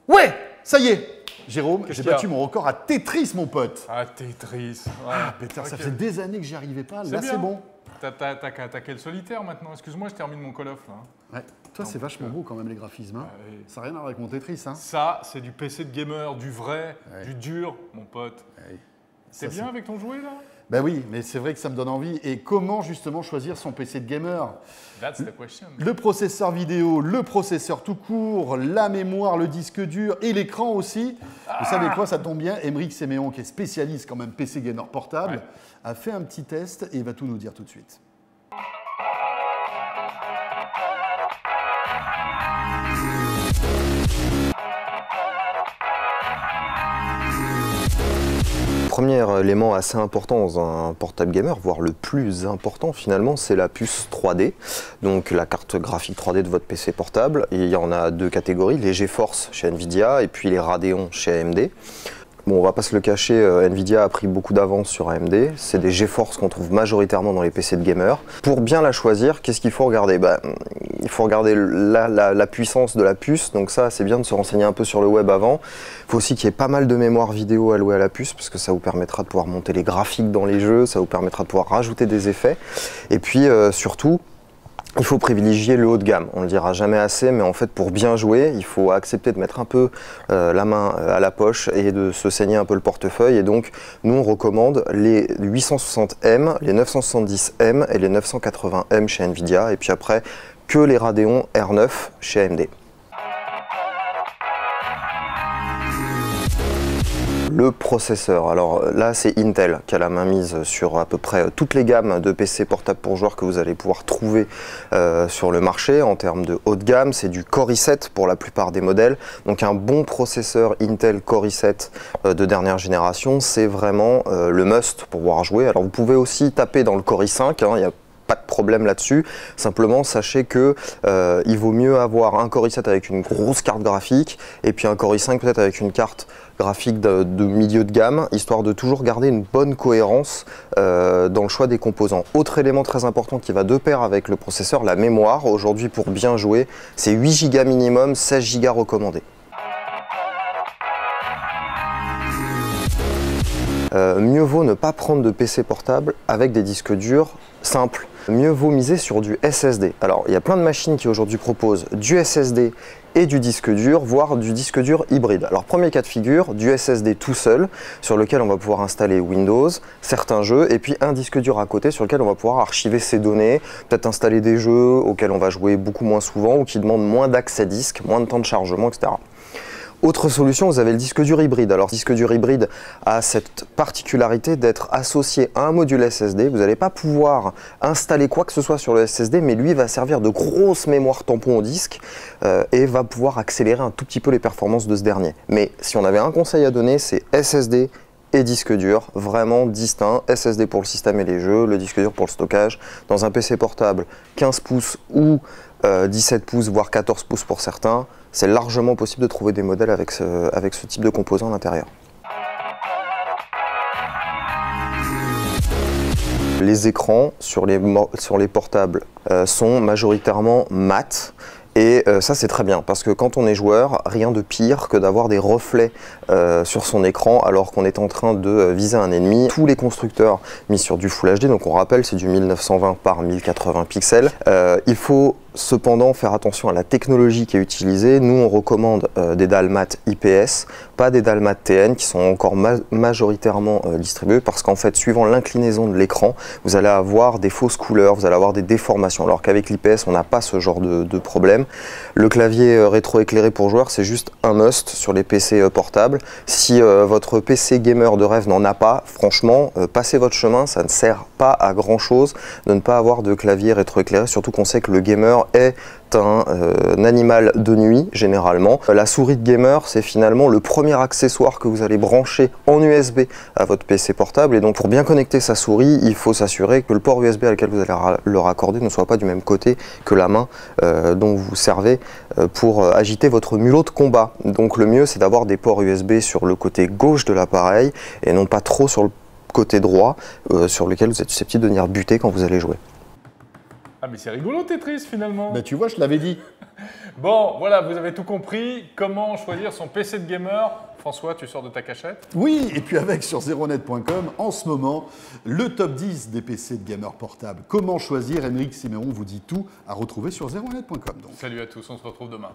Ouais, ça y est, Jérôme, j'ai battu mon record à Tetris, mon pote. Ah, Tetris. Ouais. Ah, putain, ça fait des années que j'y arrivais pas. Là, c'est bon. T'as quel solitaire maintenant? Excuse-moi, je termine mon Call of là. Ouais. Toi, c'est vachement beau quand même les graphismes. Hein. Oui. Ça n'a rien à voir avec mon Tetris. Hein. Ça, c'est du PC de gamer, du vrai, du dur, mon pote. C'est bien avec ton jouet là? Ben oui, mais c'est vrai que ça me donne envie. Et comment justement choisir son PC de gamer? That's the question. Le processeur vidéo, le processeur tout court, la mémoire, le disque dur et l'écran aussi. Vous savez quoi, ça tombe bien, Aymeric Séméon, qui est spécialiste quand même PC gamer portable, a fait un petit test et il va tout nous dire tout de suite. Premier élément assez important dans un portable gamer, voire le plus important finalement, c'est la puce 3D, donc la carte graphique 3D de votre PC portable. Et il y en a deux catégories, les GeForce chez Nvidia et puis les Radeon chez AMD. Bon, on va pas se le cacher, Nvidia a pris beaucoup d'avance sur AMD. C'est des GeForce qu'on trouve majoritairement dans les PC de gamers. Pour bien la choisir, qu'est-ce qu'il faut regarder? Il faut regarder la puissance de la puce. Donc ça, c'est bien de se renseigner un peu sur le web avant. Il faut aussi qu'il y ait pas mal de mémoire vidéo allouée à la puce, parce que ça vous permettra de pouvoir monter les graphiques dans les jeux, ça vous permettra de pouvoir rajouter des effets. Et puis surtout, il faut privilégier le haut de gamme. On ne le dira jamais assez, mais en fait, pour bien jouer, il faut accepter de mettre un peu la main à la poche et de se saigner un peu le portefeuille. Et donc, nous, on recommande les 860M, les 970M et les 980M chez Nvidia. Et puis après, que les Radeon R9 chez AMD. Le processeur, alors là c'est Intel qui a la main mise sur à peu près toutes les gammes de PC portables pour joueurs que vous allez pouvoir trouver sur le marché. En termes de haut de gamme, c'est du Core i7 pour la plupart des modèles. Donc un bon processeur Intel Core i7 de dernière génération, c'est vraiment le must pour pouvoir jouer. Alors vous pouvez aussi taper dans le Core i5, il y a pas de problème là-dessus. Simplement, sachez que il vaut mieux avoir un Core i7 avec une grosse carte graphique et puis un Core i5 peut-être avec une carte graphique de milieu de gamme, histoire de toujours garder une bonne cohérence dans le choix des composants. Autre élément très important qui va de pair avec le processeur, la mémoire. Aujourd'hui, pour bien jouer, c'est 8 Go minimum, 16 Go recommandé. Mieux vaut ne pas prendre de PC portable avec des disques durs simples. Mieux vaut miser sur du SSD. Alors, il y a plein de machines qui aujourd'hui proposent du SSD et du disque dur, voire du disque dur hybride. Alors, premier cas de figure, du SSD tout seul, sur lequel on va pouvoir installer Windows, certains jeux, et puis un disque dur à côté sur lequel on va pouvoir archiver ses données, peut-être installer des jeux auxquels on va jouer beaucoup moins souvent ou qui demandent moins d'accès disque, moins de temps de chargement, etc. Autre solution, vous avez le disque dur hybride. Alors, le disque dur hybride a cette particularité d'être associé à un module SSD. Vous n'allez pas pouvoir installer quoi que ce soit sur le SSD, mais lui va servir de grosse mémoire tampon au disque et va pouvoir accélérer un tout petit peu les performances de ce dernier. Mais si on avait un conseil à donner, c'est SSD et disque dur, vraiment distincts. SSD pour le système et les jeux, le disque dur pour le stockage. Dans un PC portable, 15 pouces ou 17 pouces, voire 14 pouces pour certains, c'est largement possible de trouver des modèles avec ce type de composants à l'intérieur. Les écrans sur les portables sont majoritairement mat. Et ça c'est très bien parce que quand on est joueur, rien de pire que d'avoir des reflets sur son écran alors qu'on est en train de viser un ennemi. Tous les constructeurs mis sur du Full HD, donc on rappelle c'est du 1920 par 1080 pixels. Il faut cependant faire attention à la technologie qui est utilisée. Nous on recommande des dalles mat IPS, pas des dalles mat TN qui sont encore majoritairement distribuées parce qu'en fait suivant l'inclinaison de l'écran, vous allez avoir des fausses couleurs, vous allez avoir des déformations alors qu'avec l'IPS on n'a pas ce genre de problème. Le clavier rétroéclairé pour joueurs, c'est juste un must sur les PC portables. Si votre PC gamer de rêve n'en a pas, franchement, passez votre chemin, ça ne sert pas à grand chose de ne pas avoir de clavier rétroéclairé, surtout qu'on sait que le gamer est un animal de nuit généralement. La souris de gamer, c'est finalement le premier accessoire que vous allez brancher en USB à votre PC portable et donc pour bien connecter sa souris, il faut s'assurer que le port USB à lequel vous allez le raccorder ne soit pas du même côté que la main dont vous servez pour agiter votre mulot de combat. Donc le mieux c'est d'avoir des ports USB sur le côté gauche de l'appareil et non pas trop sur le côté droit sur lequel vous êtes susceptible de venir buter quand vous allez jouer. Ah mais c'est rigolo Tetris finalement. Bah tu vois, je l'avais dit. Bon, voilà, vous avez tout compris. Comment choisir son PC de gamer? François, tu sors de ta cachette? Oui, et puis avec sur zeronet.com, en ce moment, le top 10 des PC de gamer portables. Comment choisir? Aymeric Siméon vous dit tout à retrouver sur zeronet.com. Salut à tous, on se retrouve demain.